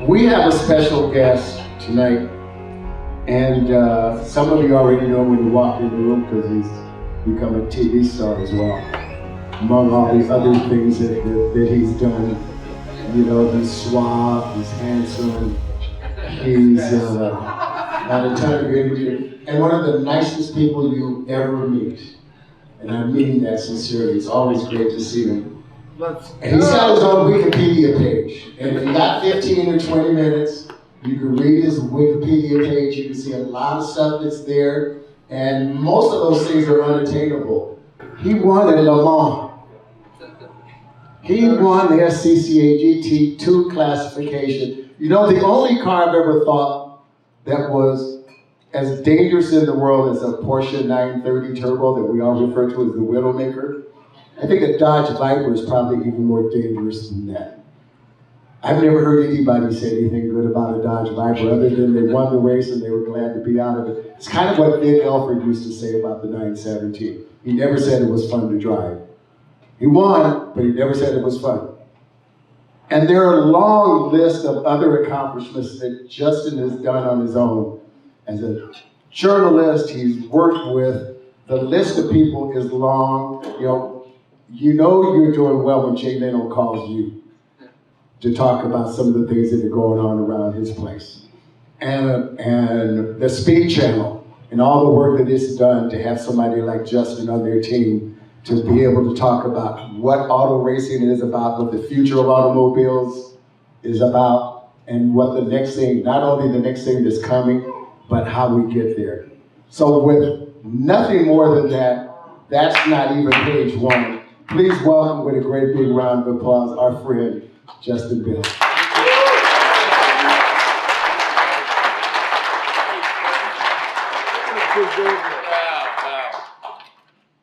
We have a special guest tonight, and some of you already know when you walk in the room because he's become a TV star as well. Among all these other things that he's done, you know, he's suave, he's handsome, he's had a ton of energy, and one of the nicest people you ever meet. And I mean that sincerely. It's always great to see him. And he's got his own Wikipedia page. And if you got 15 or 20 minutes, you can read his Wikipedia page. You can see a lot of stuff that's there. And most of those things are unattainable. He won at Le Mans. He won the SCCA GT2 classification. You know, the only car I've ever thought that was as dangerous in the world as a Porsche 930 Turbo that we all refer to as the Widowmaker, I think a Dodge Viper is probably even more dangerous than that. I've never heard anybody say anything good about a Dodge Viper other than they won the race and they were glad to be out of it. It's kind of what Vic Elford used to say about the 917. He never said it was fun to drive. He won, but he never said it was fun. And there are a long list of other accomplishments that Justin has done on his own. As a journalist, he's worked with, the list of people is long. You know you're doing well when Jay Leno calls you to talk about some of the things that are going on around his place. And the Speed Channel and all the work that it's done to have somebody like Justin on their team to be able to talk about what auto racing is about, what the future of automobiles is about, and what the next thing, not only the next thing that's coming, but how we get there. So with nothing more than that, that's not even page one. Please welcome with a great big round of applause our friend, Justin Bill.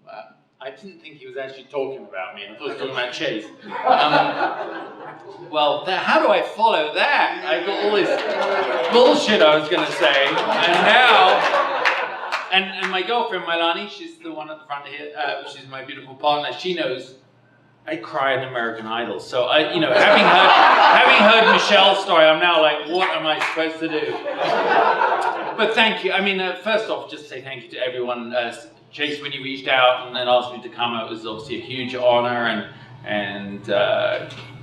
Wow. I didn't think he was actually talking about me. I thought he was talking about Chase. Well, how do I follow that? I've got all this bullshit I was going to say, and now... And my girlfriend, Milani, she's the one at the front here, she's my beautiful partner, she knows I cry in American Idol. So, having heard Michelle's story, I'm now like, what am I supposed to do? But thank you. I mean, first off, just say thank you to everyone. Chase, when you reached out and asked me to come, it was obviously a huge honor, and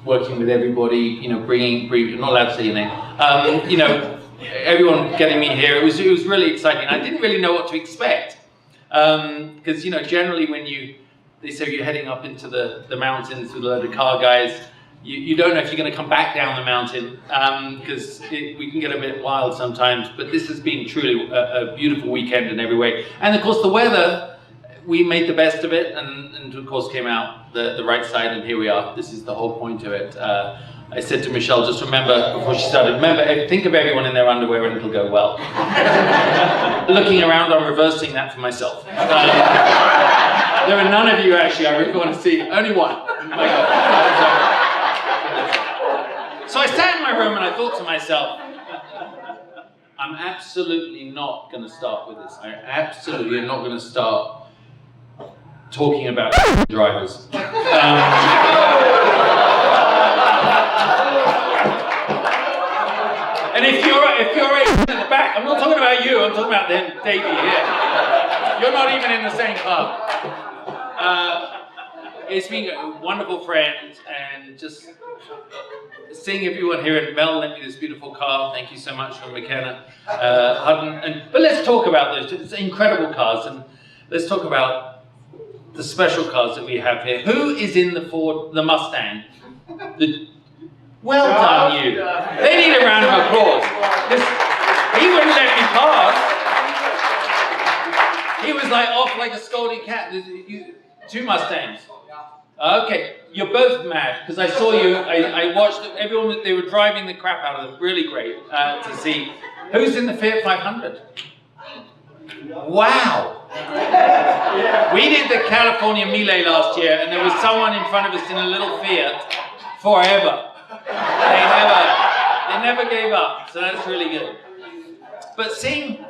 working with everybody, bringing, I'm not allowed to say your name, everyone getting me here, it was really exciting. I didn't really know what to expect, because generally when they say you're heading up into the mountains with a load of car guys, you don't know if you're going to come back down the mountain, because we can get a bit wild sometimes. But this has been truly a beautiful weekend in every way, and of course the weather, we made the best of it, and of course came out the right side, and here we are. This is the whole point of it. I said to Michelle, just remember, before she started, think of everyone in their underwear and it'll go well. Looking around, I'm reversing that for myself. There are none of you, actually, I really want to see. Only one. Oh my God. So I sat in my room and I thought to myself, I'm absolutely not going to start with this. I absolutely am not going to start talking about drivers. And if you're in the back, I'm not talking about you, I'm talking about them, Davey here. You're not even in the same club. It's been a wonderful friend, and just seeing everyone here, and Mel lent me this beautiful car. Thank you so much from McKenna, Hutton. But let's talk about those. It's incredible cars, and let's talk about the special cars that we have here. Who is in the Mustang? Well done, you. They need a round of applause. He wouldn't let me pass. He was like off like a scolding cat. Two Mustangs. Okay, you're both mad, because I saw you, I watched everyone, they were driving the crap out of them. Really great to see. Who's in the Fiat 500? Wow. We did the California Melee last year, and there was someone in front of us in a little Fiat forever. They never gave up, so that's really good. But seeing,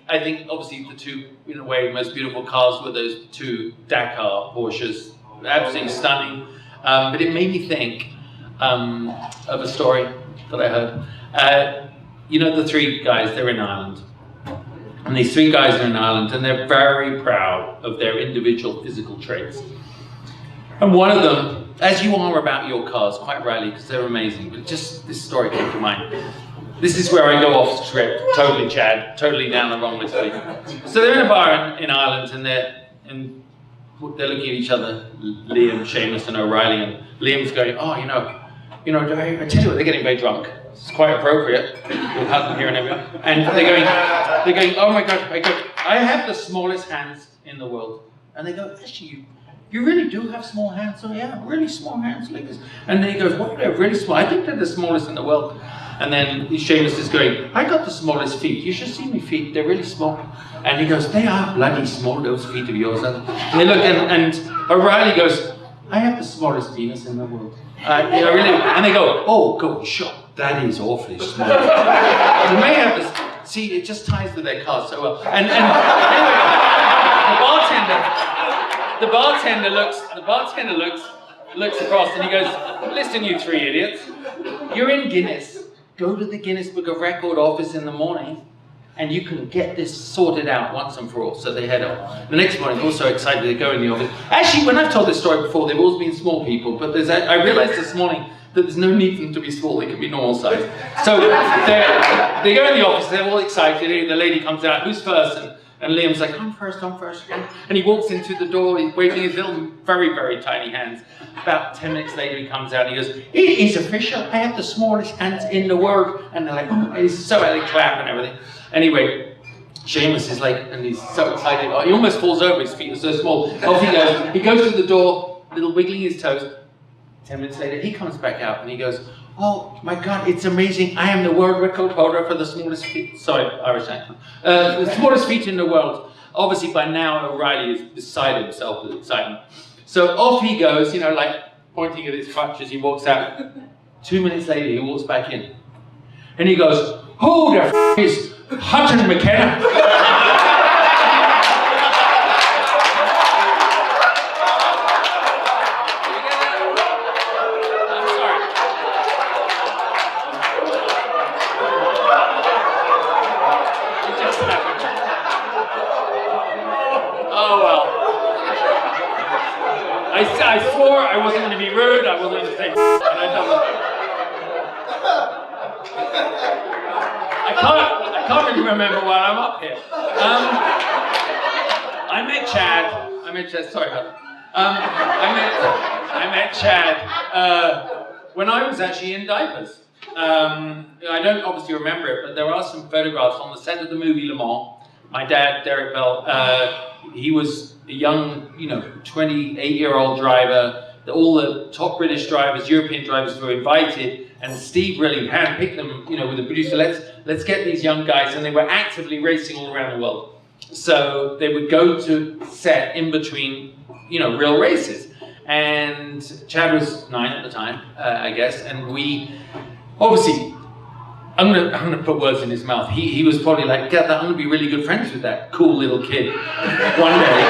I think obviously the two, in a way, most beautiful cars were those two Dakar Porsches, absolutely stunning. But it made me think of a story that I heard. You know the three guys, they're in Ireland. And these three guys are in Ireland, and they're very proud of their individual physical traits. And one of them, as you are about your cars, quite rarely, because they're amazing, but just this story came to mind. This is where I go off script, totally Chad, totally down the wrong list. So they're in a bar in Ireland, and they're looking at each other, Liam, Seamus, and O'Reilly, and Liam's going, oh, you know, I tell you what, they're getting very drunk. It's quite appropriate. We'll have them here and everywhere. And they're going, oh my God, I have the smallest hands in the world. And they go, actually, you really do have small hands? Oh yeah, really small hands like this. And then he goes, what, they're really small? I think they're the smallest in the world. And then Seamus is going, I got the smallest feet. You should see my feet, they're really small. And he goes, they are bloody small, those feet of yours. And they look, and O'Reilly goes, I have the smallest penis in the world. Really? And they go, oh, go, sure, that is awfully small. They may have this, see, it just ties to their car so well. And anyway, the bartender looks across and he goes, listen, you three idiots, you're in Guinness. Go to the Guinness Book of Record office in the morning and you can get this sorted out once and for all. So they head up. The next morning, also excited, they go in the office. Actually, when I've told this story before, they've always been small people, but I realized this morning that there's no need for them to be small, they can be normal size. So they go in the office, they're all excited, the lady comes out, who's first? And Liam's like, I'm first. And he walks into the door, he's waving his little, very, very tiny hands. About 10 minutes later, he comes out and he goes, it is official, I have the smallest hands in the world. And they're like, oh, he's so they clap and everything. Anyway, Seamus is like, and he's so excited, he almost falls over, his feet are so small. Off he goes to the door, little wiggling his toes. 10 minutes later, he comes back out and he goes, oh my God, it's amazing. I am the world record holder for the smallest feet. Sorry, Irish accent. The smallest feet in the world. Obviously, by now, O'Reilly is beside himself with excitement. So off he goes, like pointing at his crutch as he walks out. 2 minutes later, he walks back in. And he goes, who the f is Hutton McKenna? I swore I wasn't going to be rude, I wasn't going to say and I done that. I can't really remember why I'm up here. I met Chad, sorry, I met Chad when I was actually in diapers. I don't obviously remember it, but there are some photographs on the set of the movie Le Mans. My dad, Derek Bell, he was a young, 28-year-old driver. All the top British drivers, European drivers were invited, and Steve really handpicked them, with the producer, let's get these young guys, and they were actively racing all around the world. So they would go to set in between, real races. And Chad was 9 at the time, I guess, and we, obviously, I'm gonna put words in his mouth. He was probably like, get that, I'm gonna be really good friends with that cool little kid one day.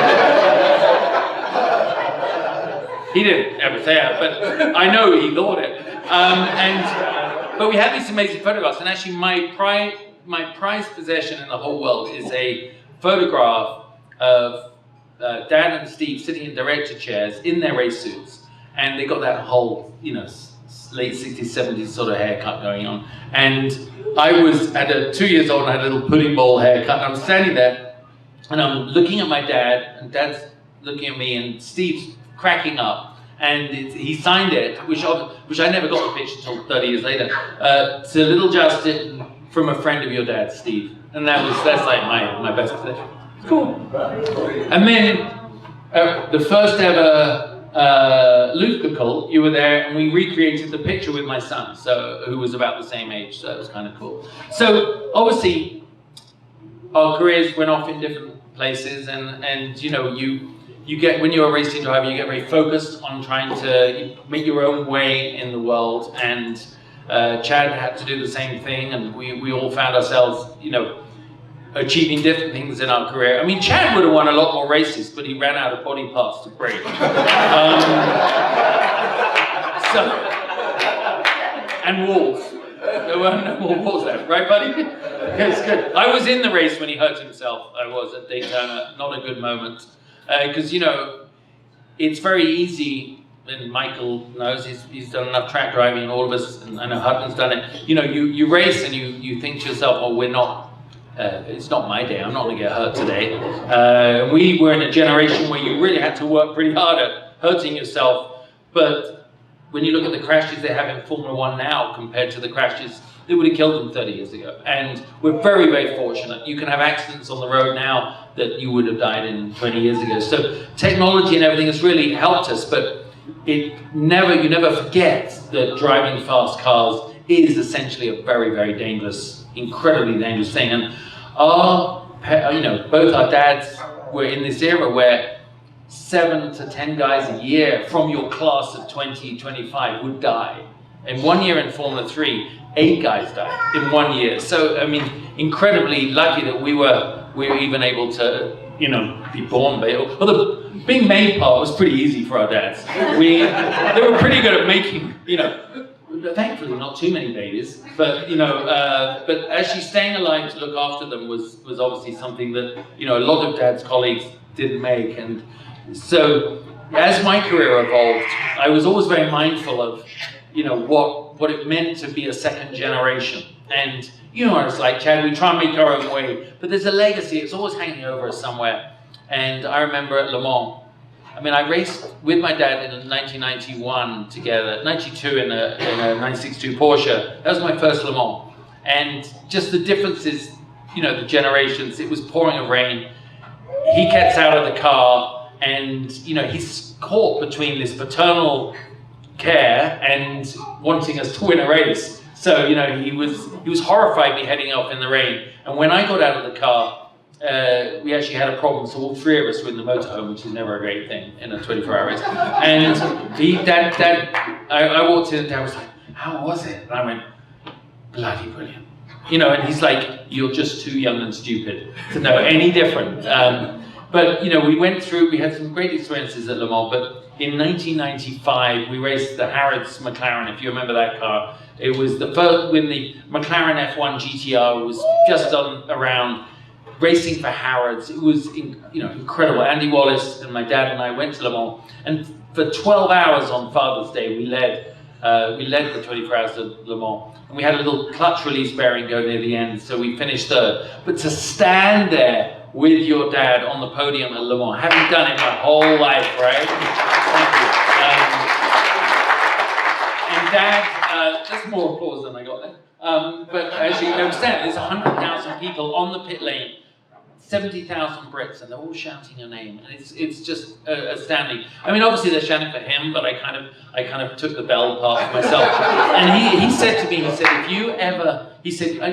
He didn't ever say it, but I know he thought it. But we had these amazing photographs, and actually my prized possession in the whole world is a photograph of Dad and Steve sitting in director chairs in their race suits, and they got that whole, late 60s, 70s sort of haircut going on. And I was at 2 years old and I had a little pudding bowl haircut, and I'm standing there and I'm looking at my dad, and Dad's looking at me, and Steve's cracking up, and he signed it, which I never got the picture until 30 years later. It's a little Justin from a friend of your dad, Steve. And that's like my best possession. Cool. And then the first ever Luthgekul, you were there, and we recreated the picture with my son, who was about the same age, so it was kind of cool. So obviously, our careers went off in different places, and you get, when you're a racing driver, you get very focused on trying to make your own way in the world, and Chad had to do the same thing, and we all found ourselves, achieving different things in our career. I mean, Chad would have won a lot more races, but he ran out of body parts to break. And walls. What was that? Right, buddy? It's good. I was in the race when he hurt himself. I was at Daytona. Not a good moment. Because, you know, it's very easy, and Michael knows, he's done enough track driving, and all of us, and I know Hutton's done it. You know, you race and you think to yourself, oh, we're not, it's not my day, I'm not going to get hurt today. We were in a generation where you really had to work pretty hard at hurting yourself, but when you look at the crashes they have in Formula One now compared to the crashes that would have killed them 30 years ago. And we're very, very fortunate. You can have accidents on the road now that you would have died in 20 years ago. So technology and everything has really helped us, but you never forget that driving fast cars is essentially a very, very dangerous, incredibly dangerous thing. And both our dads were in this era where 7 to 10 guys a year from your class of 20, 25 would die. In 1 year in Formula 3, 8 guys died in 1 year. So, I mean, incredibly lucky that we were even able to, be born. Well, the being made part was pretty easy for our dads. They were pretty good at making, thankfully not too many babies, but but actually staying alive to look after them was obviously something that a lot of dad's colleagues didn't make. And so as my career evolved, I was always very mindful of what it meant to be a second generation. And it's like, Chad, we try and make our own way, but there's a legacy, it's always hanging over us somewhere. And I remember at Le Mans, I raced with my dad in 1991 together, 92 in a 962 Porsche. That was my first Le Mans. And just the differences, the generations, it was pouring of rain. He gets out of the car and, he's caught between this paternal care and wanting us to win a race. So, he was horrified me heading off in the rain. And when I got out of the car, we actually had a problem, so all 3 of us were in the motorhome, which is never a great thing in a 24-hour race. And I walked in and Dad was like, how was it? And I went, bloody brilliant. And he's like, you're just too young and stupid to know any different. But, we had some great experiences at Le Mans, but in 1995, we raced the Harrods McLaren, if you remember that car. It was the first, when the McLaren F1 GTR was just around, racing for Harrods. It was incredible. Andy Wallace and my dad and I went to Le Mans, and for 12 hours on Father's Day, we led the 24 hours of Le Mans. And we had a little clutch release bearing go near the end, so we finished third. But to stand there with your dad on the podium at Le Mans, having done it my whole life, right? Thank you. And Dad, that's more applause than I got there. But actually, understand, there's 100,000 people on the pit lane, 70,000 Brits, and they're all shouting your name, and it's just astounding. Obviously they're shouting for him, but I kind of took the bell part for myself. And he said to me,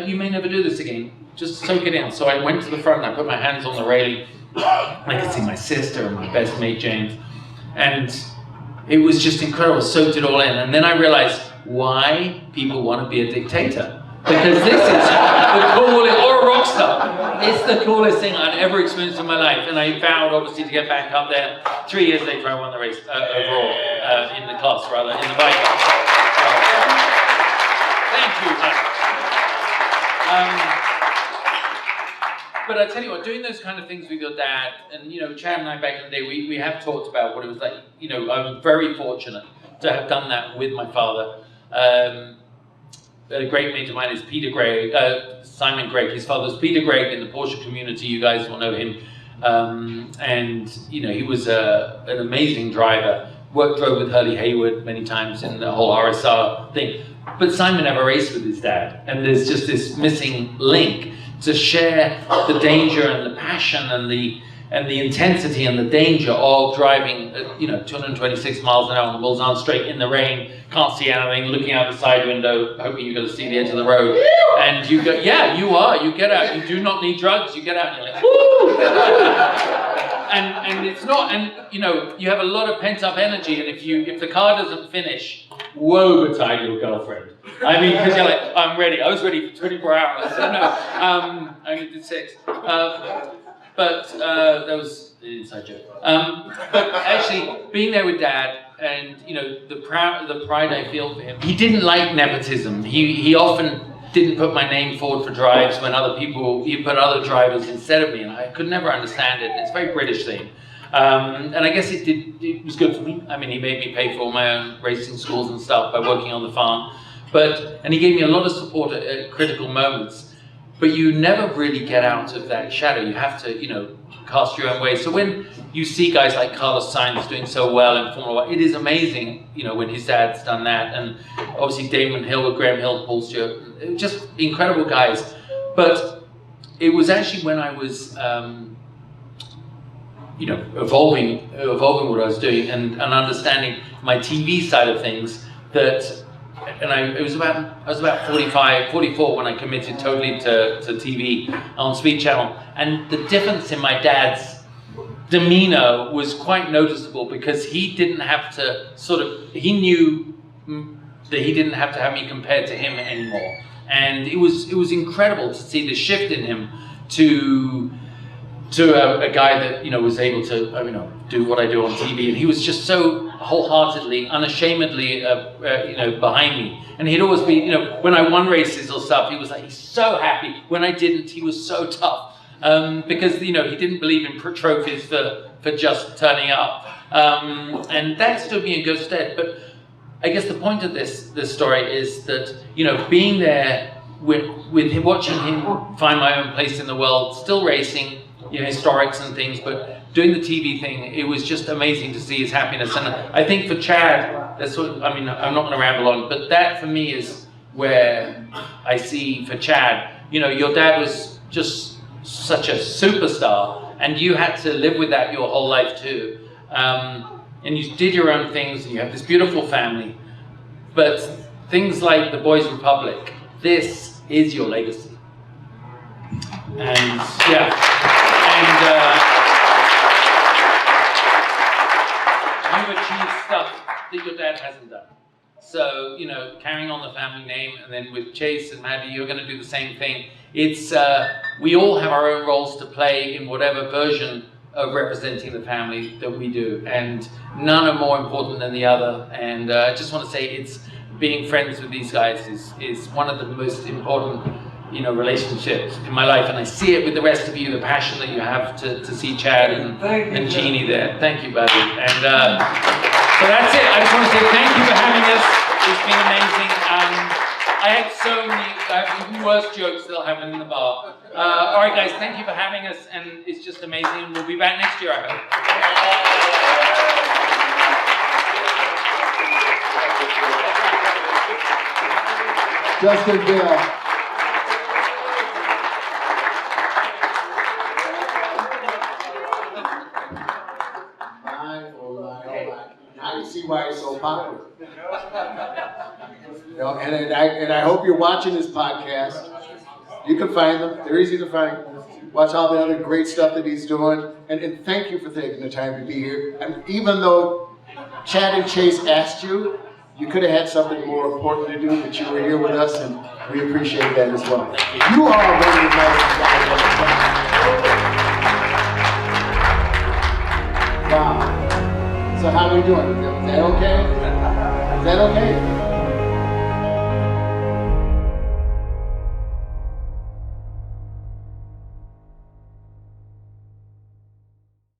you may never do this again. Just soak it in. So I went to the front and I put my hands on the railing. I could see my sister and my best mate James, and it was just incredible. Soaked it all in, and then I realized why people want to be a dictator. Because this is the coolest, or a rock star. It's the coolest thing I'd ever experienced in my life. And I vowed, obviously, to get back up there. 3 years later, I won the race overall, in the class, rather, in the bike. Thank you. But I tell you what, doing those kind of things with your dad, and Chad and I back in the day, we have talked about what it was like. I'm very fortunate to have done that with my father. A great mate of mine is Peter Gregg, Simon Gregg. His father was Peter Gregg in the Porsche community. You guys will know him. And he was an amazing driver. Drove with Hurley Hayward many times in the whole RSR thing. But Simon never raced with his dad, and there's just this missing link to share the danger and the passion and the intensity and the danger of driving 226 miles an hour on the Mulsanne Straight in the rain, can't see anything, looking out the side window, hoping you're going to see the edge of the road. And you go, yeah, you are. You get out. You do not need drugs. You get out and you're like, woo! and it's not. And you have a lot of pent up energy. And if the car doesn't finish, woe betide your girlfriend. Because you're like, I'm ready. I was ready for 24 hours. So no, I only did 6. But that was an inside joke. But actually, being there with Dad, and you know, the pride I feel for him. He didn't like nepotism. He often didn't put my name forward for drives when he put other drivers instead of me, and I could never understand it. It's a very British thing. And I guess it was good for me. I mean, he made me pay for all my own racing schools and stuff by working on the farm. And he gave me a lot of support at critical moments. But you never really get out of that shadow. You have to, you know, cast your own way. So when you see guys like Carlos Sainz doing so well in Formula 1, it is amazing, you know, when his dad's done that. And obviously Damon Hill with Graham Hill, Paul Stewart, just incredible guys. But it was actually when I was, you know, evolving what I was doing and understanding my TV side of things that, and I was about 45, 44 when I committed totally to TV on Speed Channel, and the difference in my dad's demeanor was quite noticeable because he didn't have to he knew that he didn't have to have me compared to him anymore, and it was incredible to see the shift in him to a guy that, you know, was able to, you know, do what I do on TV, and he was just so wholeheartedly, unashamedly, you know, behind me. And he'd always be, you know, when I won races or stuff, he was like, he's so happy. When I didn't, he was so tough, because, you know, he didn't believe in trophies for just turning up, and that stood me in good stead. But I guess the point of this story is that, you know, being there with him, watching him find my own place in the world, still racing, you know, historics and things, but doing the TV thing, it was just amazing to see his happiness. And I think for Chad, that's what, I mean, I'm not going to ramble on, but that for me is where I see for Chad, you know, your dad was just such a superstar, and you had to live with that your whole life too. And you did your own things, and you have this beautiful family. But things like the Boys Republic, this is your legacy. And yeah. You've achieved stuff that your dad hasn't done. So, you know, carrying on the family name, and then with Chase and Maddie, you're going to do the same thing. It's, we all have our own roles to play in whatever version of representing the family that we do, and none are more important than the other. And I just want to say, being friends with these guys is one of the most important, you know, relationships in my life, and I see it with the rest of you, the passion that you have to see Chad and Jeannie there. Thank you, buddy. And so that's it. I just want to say thank you for having us. It's been amazing. I had so many even worse jokes that'll happen in the bar. All right, guys, thank you for having us, and it's just amazing. We'll be back next year, I hope. Justin Bill. Now you see why it's so popular. You know, and I hope you're watching this podcast. You can find them. They're easy to find. Watch all the other great stuff that he's doing. And thank you for taking the time to be here. And even though Chad and Chase asked you, you could have had something more important to do, but you were here with us, and we appreciate that as well. You are very nice. Wow. So how are we doing? Is that okay? Is that okay?